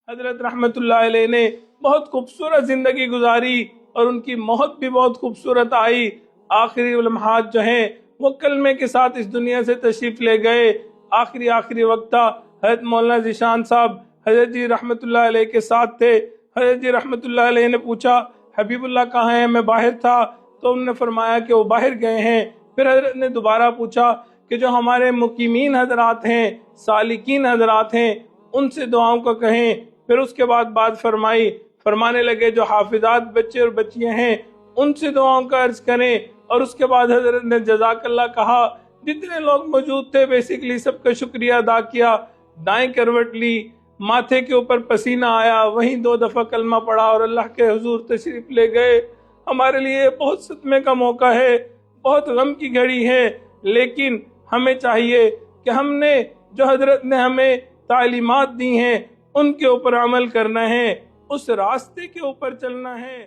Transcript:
حضرت رحمتullah علیہ نے بہت خوبصورت زندگی گزاری اور ان کی موت بھی بہت خوبصورت آئی. آخری لمحات جو ہیں وہ کلمے کے ساتھ اس دنیا سے تشریف لے گئے. آخری وقت تھا. حضرت مولانا ذیشان صاحب حضرت جی رحمتullah علیہ کے ساتھ تھے. حضرت جی رحمتullah علیہ نے پوچھا حبیب اللہ کہاں ہیں؟ میں باہر تھا. تو انہوں نے فرمایا کہ وہ باہر گئے ہیں. پھر حضرت نے دوبارہ پوچھا کہ جو ہمارے مقیمین حضرات ہیں، سالکین حضرات ہیں، ان سے دعاؤں کا کہیں. پھر اس کے بعد بات فرمانے لگے جو حافظات بچے اور بچیاں ہیں ان سے دعاؤں کا عرض کریں. اور اس کے بعد حضرت نے جزاک اللہ کہا. جتنے لوگ موجود تھے بیسیکلی سب کا شکریہ ادا کیا. دائیں کروٹ لی، ماتھے کے اوپر پسینہ آیا، وہیں 2 دفعہ کلمہ پڑھا اور اللہ کے حضور تشریف لے گئے. ہمارے لیے بہت صدمے کا موقع ہے، بہت غم کی گھڑی ہے، لیکن ہمیں چاہیے کہ ہم نے جو حضرت نے ہمیں تعلیمات دی ہیں ان کے اوپر عمل کرنا ہے، اس راستے کے اوپر چلنا ہے.